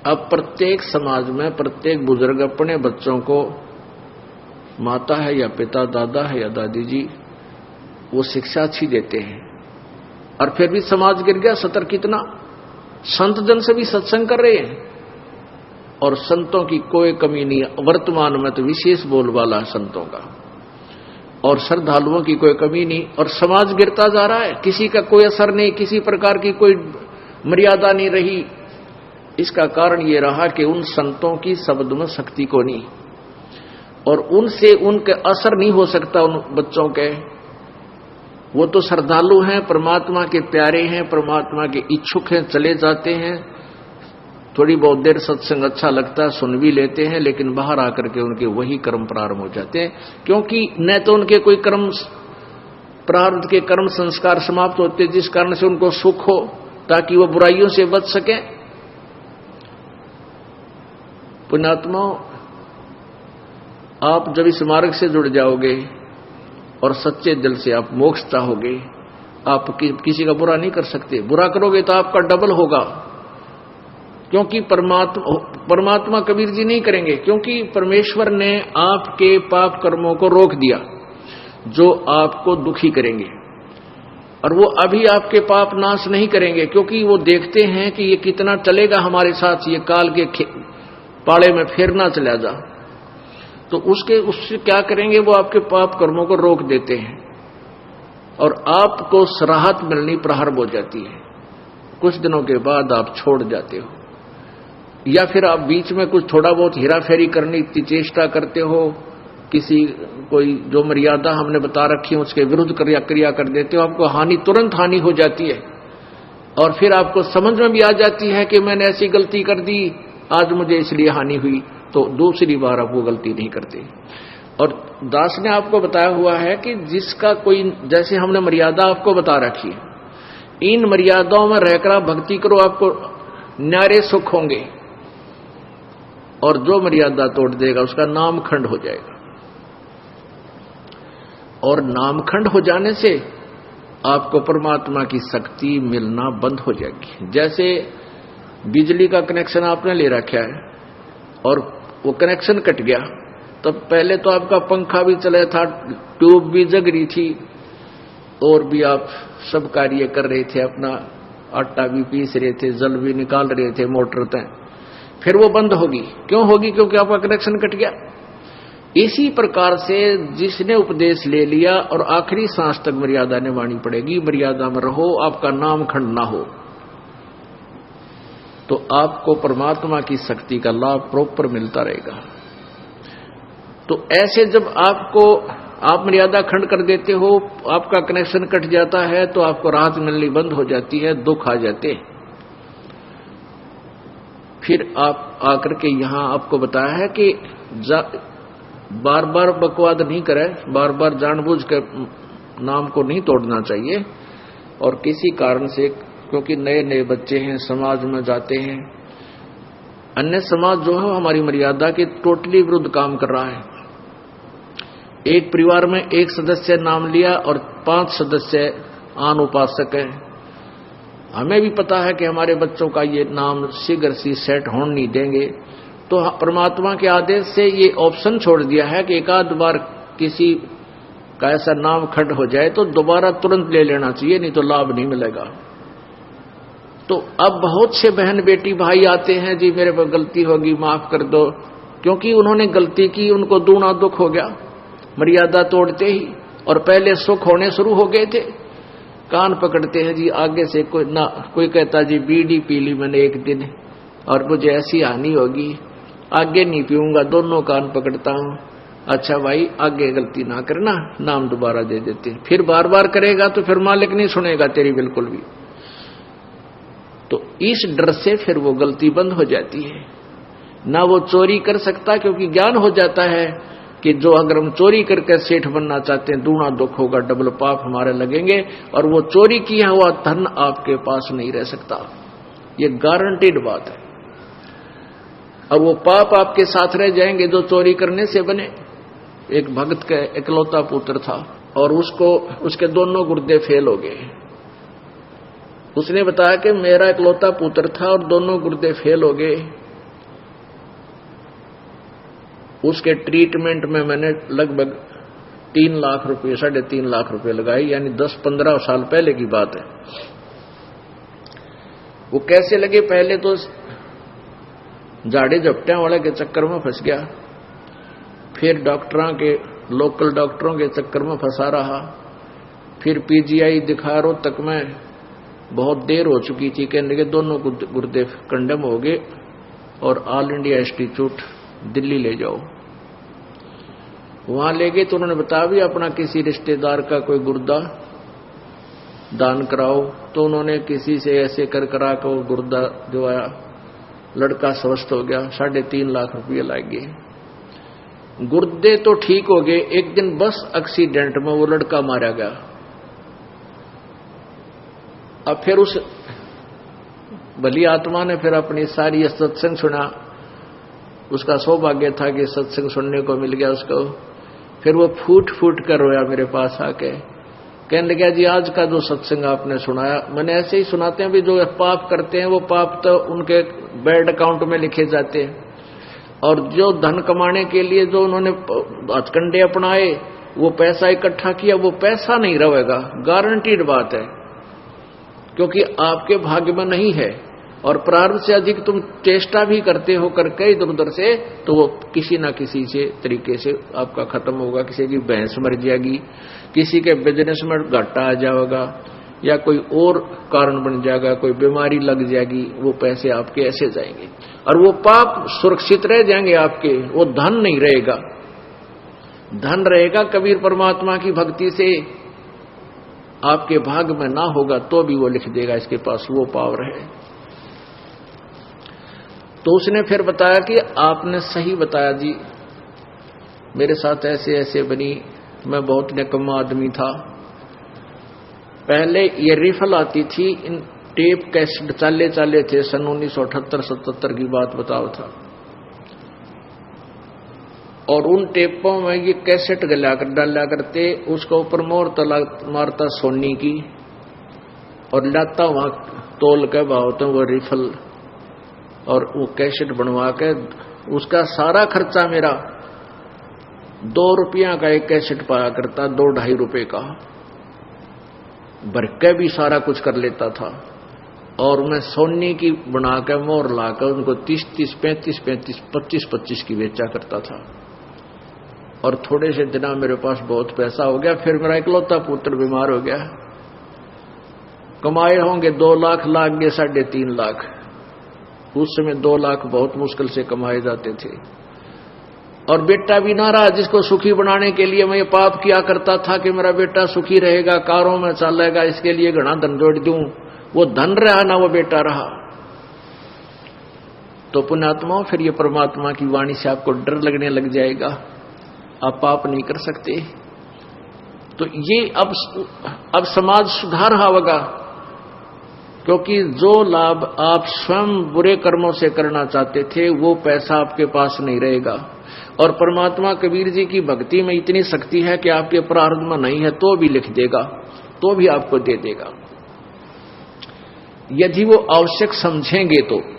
अब प्रत्येक समाज में प्रत्येक बुजुर्ग अपने बच्चों को, माता है या पिता, दादा है या दादी जी, वो शिक्षा अच्छी देते हैं, और फिर भी समाज गिर गया। सतर कितना संत जन से भी सत्संग कर रहे हैं, और संतों की कोई कमी नहीं। वर्तमान में तो विशेष बोलबाला संतों का, और श्रद्धालुओं की कोई कमी नहीं, और समाज गिरता जा रहा है। किसी का कोई असर नहीं, किसी प्रकार की कोई मर्यादा नहीं रही। इसका कारण ये रहा कि उन संतों की शब्द में शक्ति को नहीं, और उनसे उनके असर नहीं हो सकता उन बच्चों के। वो तो श्रद्धालु हैं, परमात्मा के प्यारे हैं, परमात्मा के इच्छुक हैं, चले जाते हैं, थोड़ी बहुत देर सत्संग अच्छा लगता है, सुन भी लेते हैं, लेकिन बाहर आकर के उनके वही कर्म प्रारंभ हो जाते हैं। क्योंकि न तो उनके कोई कर्म प्रारब्ध के कर्म संस्कार समाप्त होते जिस कारण से उनको सुख हो, ताकि वो बुराइयों से बच सके। पुण्यात्माओं, आप जब इस मार्ग से जुड़ जाओगे और सच्चे दिल से आप मोक्ष चाहोगे, आप किसी का बुरा नहीं कर सकते। बुरा करोगे तो आपका डबल होगा, क्योंकि परमात्मा कबीर जी नहीं करेंगे, क्योंकि परमेश्वर ने आपके पाप कर्मों को रोक दिया जो आपको दुखी करेंगे, और वो अभी आपके पाप नाश नहीं करेंगे, क्योंकि वो देखते हैं कि ये कितना चलेगा हमारे साथ, ये काल के पाले में फिर ना चला जा। तो उससे क्या करेंगे, वो आपके पाप कर्मों को रोक देते हैं, और आपको राहत मिलनी प्रारंभ हो जाती है। कुछ दिनों के बाद आप छोड़ जाते हो, या फिर आप बीच में कुछ थोड़ा बहुत हेरा फेरी करने की चेष्टा करते हो, किसी कोई जो मर्यादा हमने बता रखी है उसके विरुद्ध क्रिया कर देते हो, आपको हानि, तुरंत हानि हो जाती है, और फिर आपको समझ में भी आ जाती है कि मैंने ऐसी गलती कर दी, आज मुझे इसलिए हानि हुई, तो दूसरी बार आप वो गलती नहीं करते। और दास ने आपको बताया हुआ है कि जिसका कोई, जैसे हमने मर्यादा आपको बता रखी है, इन मर्यादाओं में रहकर भक्ति करो, आपको न्यारे सुख होंगे, और जो मर्यादा तोड़ देगा उसका नामखंड हो जाएगा, और नामखंड हो जाने से आपको परमात्मा की शक्ति मिलना बंद हो जाएगी। जैसे बिजली का कनेक्शन आपने ले रखा है और वो कनेक्शन कट गया, तब पहले तो आपका पंखा भी चला था, ट्यूब भी जग रही थी, और भी आप सब कार्य कर रहे थे, अपना आटा भी पीस रहे थे, जल भी निकाल रहे थे मोटर तक, फिर वो बंद होगी। क्यों होगी? क्योंकि आपका कनेक्शन कट गया। इसी प्रकार से जिसने उपदेश ले लिया और आखिरी सांस तक मर्यादा निभानी पड़ेगी, मर्यादा में रहो, आपका नाम खंड ना हो, तो आपको परमात्मा की शक्ति का लाभ प्रॉपर मिलता रहेगा। तो ऐसे जब आप मर्यादा खंड कर देते हो, आपका कनेक्शन कट जाता है, तो आपको राहत मिलनी बंद हो जाती है, दुख आ जाते हैं। फिर आप आकर के यहां आपको बताया है कि बार बार बकवाद नहीं करें, बार बार जानबूझ कर नाम को नहीं तोड़ना चाहिए, और किसी कारण से, क्योंकि नए नए बच्चे हैं, समाज में जाते हैं, अन्य समाज जो है हमारी मर्यादा के टोटली विरुद्ध काम कर रहा है। एक परिवार में एक सदस्य नाम लिया और 5 सदस्य आन उपासक हैं। हमें भी पता है कि हमारे बच्चों का ये नाम शीघ्र सी सेट होने नहीं देंगे, तो परमात्मा के आदेश से ये ऑप्शन छोड़ दिया है कि एक आध बार किसी का ऐसा नाम खंड हो जाए तो दोबारा तुरंत ले लेना चाहिए, नहीं तो लाभ नहीं मिलेगा। तो अब बहुत से बहन बेटी भाई आते हैं, जी मेरे पर गलती होगी, माफ कर दो, क्योंकि उन्होंने गलती की, उनको दूना दुख हो गया मर्यादा तोड़ते ही, और पहले सुख होने शुरू हो गए थे। कान पकड़ते हैं जी, आगे से कोई कहता जी बीड़ी पी ली मैंने एक दिन और मुझे ऐसी हानि होगी, आगे नहीं पीऊंगा, दोनों कान पकड़ता हूं। अच्छा भाई, आगे गलती ना करना, नाम दोबारा दे देते हैं। फिर बार बार करेगा तो फिर मालिक नहीं सुनेगा तेरी बिल्कुल भी। तो इस डर से फिर वो गलती बंद हो जाती है, ना वो चोरी कर सकता, क्योंकि ज्ञान हो जाता है कि जो अगर हम चोरी करके सेठ बनना चाहते हैं, दूना दुख होगा, डबल पाप हमारे लगेंगे, और वो चोरी किया हुआ धन आपके पास नहीं रह सकता, ये गारंटीड बात है। और वो पाप आपके साथ रह जाएंगे जो चोरी करने से बने। एक भक्त का इकलौता पुत्र था और उसके दोनों गुर्दे फेल हो गए। उसने बताया कि मेरा इकलौता पुत्र था और दोनों गुर्दे फेल हो गए, उसके ट्रीटमेंट में मैंने लगभग 3 लाख रुपए 3.5 लाख रुपए लगाए, यानी 10-15 साल पहले की बात है। वो कैसे लगे, पहले तो झाड़े झपटियां वाले के चक्कर में फंस गया, फिर लोकल डॉक्टरों के चक्कर में फंसा रहा, फिर पीजीआई दिखा रोहतक में बहुत देर हो चुकी थी, कहने के दोनों गुर्दे कंडम हो गए और ऑल इंडिया इंस्टीट्यूट दिल्ली ले जाओ। वहां ले गए तो उन्होंने बताया भी अपना किसी रिश्तेदार का कोई गुर्दा दान कराओ, तो उन्होंने किसी से ऐसे करा कर गुर्दा दिवाया, लड़का स्वस्थ हो गया, 3.5 लाख रुपये लग गए। गुर्दे तो ठीक हो गए, एक दिन बस एक्सीडेंट में वो लड़का मारा गया। अब फिर उस भली आत्मा ने फिर अपनी सारी सत्संग सुना, उसका सौभाग्य था कि सत्संग सुनने को मिल गया उसको। फिर वो फूट फूट कर रोया मेरे पास आके, कहने लगा जी आज का जो सत्संग आपने सुनाया, मैंने ऐसे ही सुनाते हैं भी जो पाप करते हैं वो पाप तो उनके बैड अकाउंट में लिखे जाते हैं, और जो धन कमाने के लिए जो उन्होंने हथकंडे अपनाए, वो पैसा इकट्ठा किया, वो पैसा नहीं रहेगा, गारंटीड बात है, क्योंकि आपके भाग्य में नहीं है। और प्रारब्ध से अधिक तुम चेष्टा भी करते हो करके इधर उधर से, तो वो किसी ना किसी से तरीके से आपका खत्म होगा। किसी की भैंस मर जाएगी, किसी के बिजनेस में घाटा आ जाएगा, या कोई और कारण बन जाएगा, कोई बीमारी लग जाएगी, वो पैसे आपके ऐसे जाएंगे और वो पाप सुरक्षित रह जाएंगे आपके, वो धन नहीं रहेगा। धन रहेगा कबीर परमात्मा की भक्ति से, आपके भाग में ना होगा तो भी वो लिख देगा, इसके पास वो पावर है। तो उसने फिर बताया कि आपने सही बताया जी, मेरे साथ ऐसे ऐसे बनी, मैं बहुत निकम्मा आदमी था। पहले ये रिफल आती थी, इन टेप कैसेट चाले थे, सन 1978-77 की बात बताओ था, और उन टेपों में ये कैसेट डाला करते, उसके ऊपर मोहर मारता सोनी की और लाता वहां तोल के भावते वो रिफल, और वो कैसेट बनवा के उसका सारा खर्चा मेरा 2 रुपया का एक कैसेट पाया करता, 2-2.5 रुपए का भर के भी सारा कुछ कर लेता था। और मैं सोनी की बना के मोहर लाकर उनको 30-30, 35-35, 25-25 की बेचा करता था। और थोड़े से दिना मेरे पास बहुत पैसा हो गया। फिर मेरा इकलौता पुत्र बीमार हो गया, कमाए होंगे 2 लाख, लाग गए 3.5 लाख। उस समय 2 लाख बहुत मुश्किल से कमाए जाते थे। और बेटा भी ना रहा, जिसको सुखी बनाने के लिए मैं ये पाप किया करता था कि मेरा बेटा सुखी रहेगा, कारों में चलेगा, इसके लिए घना धन जोड़ दूं, वो धन रहा ना वो बेटा रहा। तो पुण्यात्माओं, फिर ये परमात्मा की वाणी से आपको डर लगने लग जाएगा, आप पाप नहीं कर सकते। तो ये अब समाज सुधार होगा, क्योंकि जो लाभ आप स्वयं बुरे कर्मों से करना चाहते थे वो पैसा आपके पास नहीं रहेगा। और परमात्मा कबीर जी की भक्ति में इतनी शक्ति है कि आपके प्रारब्ध में नहीं है तो भी लिख देगा, तो भी आपको दे देगा, यदि वो आवश्यक समझेंगे तो।